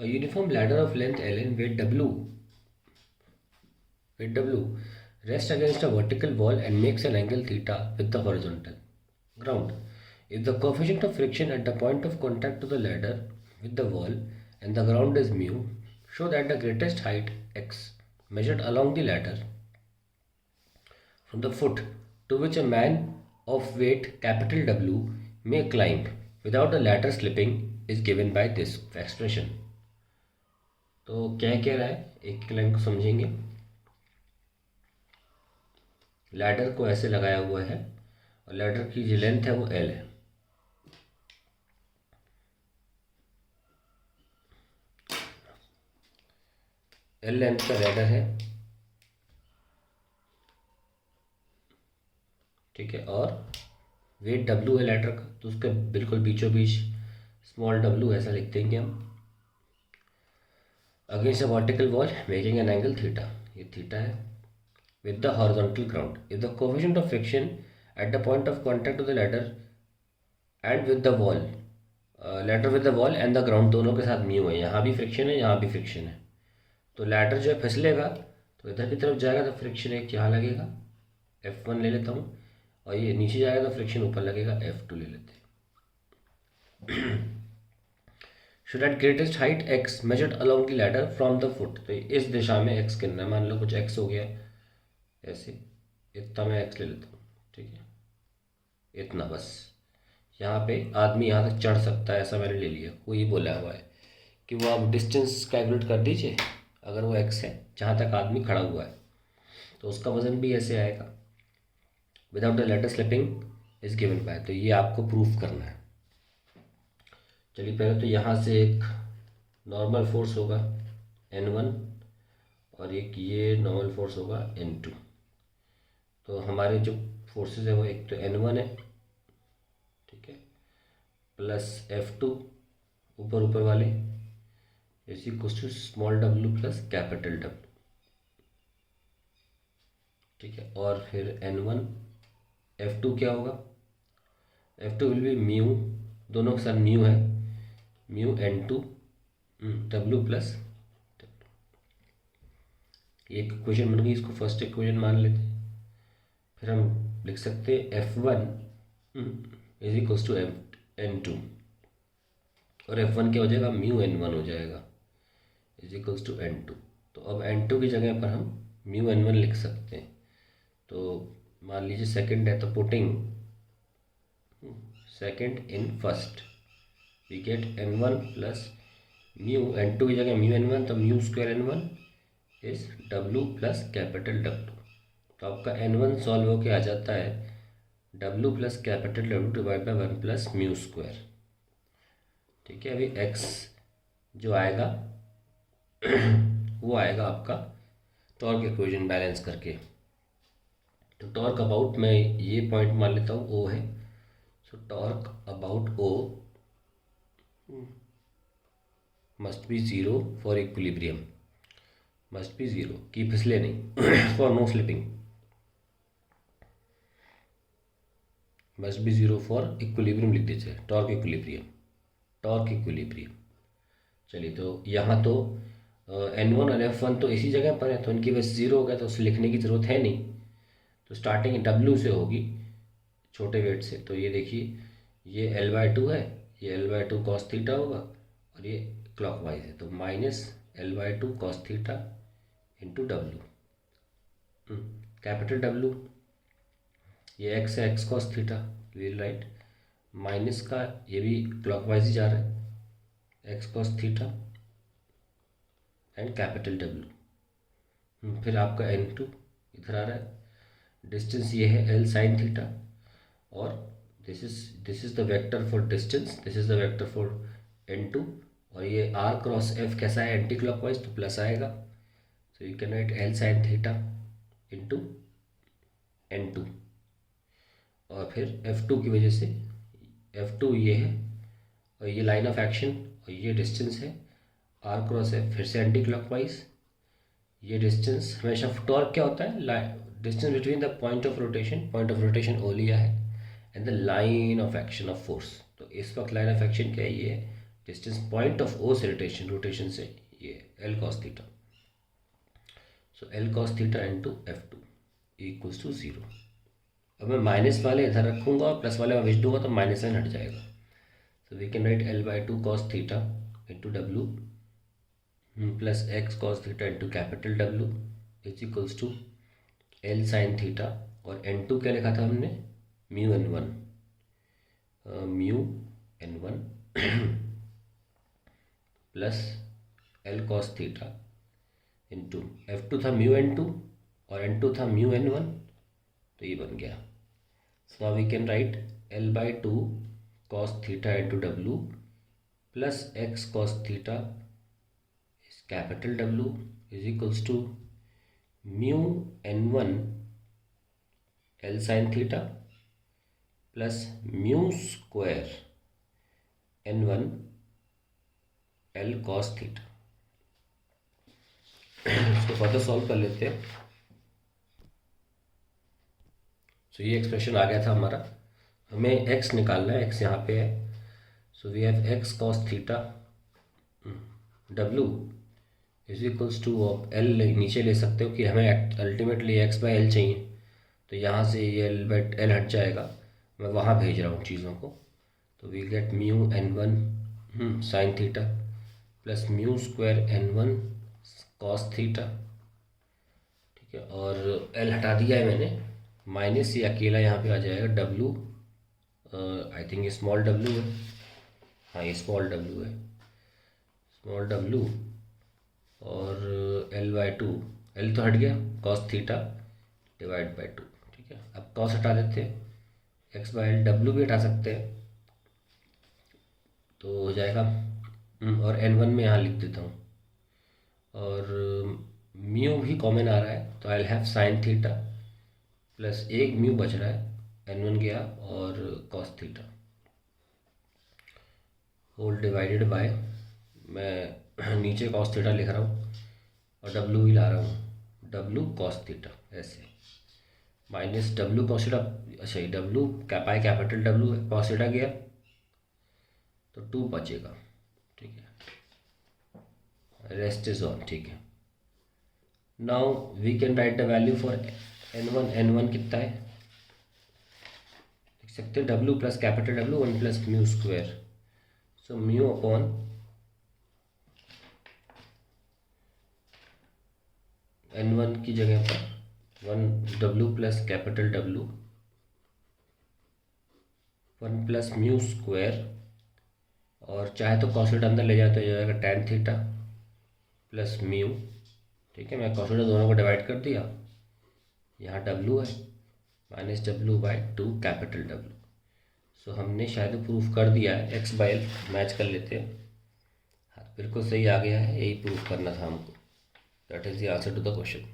A uniform ladder of length L and weight W rests against a vertical wall and makes an angle theta with the horizontal ground. If the coefficient of friction at the point of contact to the ladder with the wall and the ground is mu, show that the greatest height x measured along the ladder from the foot to which a man of weight capital W may climb without the ladder slipping is given by this expression. तो क्या कह रहा है, एक line को समझेंगे. Ladder को ऐसे लगाया हुआ है और लैडर की जो लेंथ है वो एल है. एल लेंथ का लैडर है, ठीक है, और वेट डब्लू है लैडर का, तो उसका बिल्कुल बीचों बीच स्मॉल डब्लू ऐसा लिख देंगे हम. Against a vertical wall making an angle theta, ये थीटा है, with the horizontal ground. If the coefficient of friction at the point of contact to the ladder and with the wall, ladder with the wall and the ground दोनों के साथ mu है, यहाँ भी friction है यहाँ भी फ्रिक्शन है, तो लैडर जो है फिसलेगा तो इधर की तरफ जाएगा तो फ्रिक्शन एक यहाँ लगेगा, F1 ले लेता हूँ, और ये नीचे जाएगा तो फ्रिक्शन ऊपर लगेगा, F2 ले लेते हैं. Should at greatest height x measured along the ladder from the foot, तो इस दिशा में x कितना है, मान लो कुछ x हो गया ऐसे, इतना मैं x ले लेता हूँ, ठीक है, इतना बस. यहाँ पे आदमी यहाँ तक चढ़ सकता है ऐसा मैंने ले लिया, वो ये बोला हुआ है कि वो आप डिस्टेंस कैलकुलेट कर दीजिए, अगर वो x है जहाँ तक आदमी खड़ा हुआ है तो उसका वज़न भी ऐसे आएगा. Without the ladder slipping is given by, तो ये आपको प्रूफ करना है. चलिए पहले तो यहाँ से एक नॉर्मल फोर्स होगा N1 और एक ये नॉर्मल फोर्स होगा N2. तो हमारे जो फोर्सेस है वो एक तो N1 है, ठीक है, प्लस F2 ऊपर ऊपर वाले is equals to small w plus capital W, ठीक है, और फिर N1 F2 क्या होगा, F2 विल बी म्यू, दोनों के साथ म्यू है, mu N2 W plus W. ये एक इक्वेशन बन गई, इसको फर्स्ट इक्वेशन मान लेते हैं. फिर हम लिख सकते हैं F1 is equals to N2 और F1 क्या हो जाएगा, म्यू N1 हो जाएगा इज इक्वल्स टू N2. तो अब N2 की जगह पर हम म्यू N1 लिख सकते हैं. तो मान लीजिए सेकंड है, तो putting second in first we get N1 plus mu N2 की जगह म्यू N1, तो mu square N1 is W plus capital W. तो आपका N1 सॉल्व होके आ जाता है W plus capital W divide by 1 plus mu square, ठीक है. अभी x जो आएगा वो आएगा आपका टॉर्क इक्वेशन बैलेंस करके. तो टॉर्क अबाउट मैं ये पॉइंट मान लेता हूँ O है, so torque about O must be zero for equilibrium, must be zero की फिसले नहीं for no slipping, must be zero for equilibrium लिख दीजिए, टॉर्क इक्विलिब्रियम, टॉर्क इक्विलिब्रियम. चलिए तो यहाँ तो N1 और F1 तो इसी जगह पर है, तो इनकी वजह से ज़ीरो हो गया, तो उसे लिखने की ज़रूरत है नहीं. तो स्टार्टिंग W से होगी, छोटे वेट से. तो ये देखिए ये L/2 है, ये L/2 कॉस थीटा होगा और ये क्लॉकवाइज है, तो minus L/2 cos theta into W, capital W, ये x है, x cos theta, will write, minus का ये भी क्लॉकवाइज ही जा रहा है, x cos theta and capital W. फिर आपका N2 इधर आ रहा है, डिस्टेंस ये है L साइन थीटा, और this is the vector for distance, this is the vector for N2, और ये R क्रॉस F कैसा है, एंटी क्लॉकवाइज, तो प्लस आएगा. So you can write L sine theta into N2, और फिर F2 की वजह से F2 ये है और ये लाइन ऑफ एक्शन और ये डिस्टेंस है R क्रॉस F, फिर से एंटी क्लॉकवाइज, ये डिस्टेंस हमेशा टॉर्क क्या होता है, distance between the point of rotation O लिया है and the line of action of force. तो इस वक्त लाइन ऑफ एक्शन क्या है, ये डिस्टेंस पॉइंट ऑफ ओ से रोटेशन से ये L cos theta. So L cos theta into F2 equals to 0। अब मैं माइनस वाले इधर रखूँगा और प्लस वाले में भेज दूँगा तो माइनस साइन हट जाएगा। So we can write L/2 cos theta into W plus x cos theta into capital W is equals to L sine theta. और N2 क्या लिखा था हमने, mu N1 plus L cos theta into F2 था mu N2 और N2 था mu N1, तो ये बन गया। So now we can write L/2 cos theta into W plus x cos theta is capital W is equals to mu N1 L sine theta plus mu square N1 L cos theta. इसको further solve कर लेते हैं। सो ये expression आ गया था हमारा। हमें x निकालना है, x यहाँ पे है। So we have x cos theta w is equals to L नीचे ले सकते हो कि हमें अल्टीमेटली x/l चाहिए, तो यहाँ से ये l हट जाएगा, मैं वहाँ भेज रहा हूँ चीज़ों को। तो we get mu N1 sine theta plus mu square N1 cos theta, ठीक है। और l हटा दिया है मैंने, माइनस ये अकेला यहाँ पे आ जाएगा w, I think small w है, हाँ ये स्मॉल w है, स्मॉल w और L/2, l तो हट गया, cos थीटा डिवाइड बाई 2, ठीक है। अब cos हटा देते हैं, x/l w भी हटा सकते हैं, तो हो जाएगा और N1 में यहाँ लिख देता हूँ, और म्यू भी कॉमन आ रहा है, तो I have sine theta plus एक म्यू बच रहा है, N1 गया और cos theta whole divided by, मैं नीचे cos थीटा लिख रहा हूँ और w ही ला रहा हूँ, w cos थीटा ऐसे, माइनस w cos थीटा, अच्छा ये w कैपिटल w है, cos थीटा गया तो 2 बचेगा, ठीक है, रेस्ट इज ऑन, ठीक है। Now we can write the value for N1 कितना है लिख सकते हैं, w plus capital W 1 plus mu square, so mu upon N1 की जगह पर 1 w plus capital W 1 plus mu square, और चाहे तो cos थीटा अंदर ले जाए तो जाएगा tan थीटा प्लस म्यू, ठीक है। मैं cos थीटा दोनों को डिवाइड कर दिया, यहाँ w है minus w by 2 capital W। सो हमने शायद प्रूफ कर दिया है, x/l मैच कर लेते हैं, हाँ बिल्कुल सही आ गया है, यही प्रूफ करना था हमको। That is the answer to the question.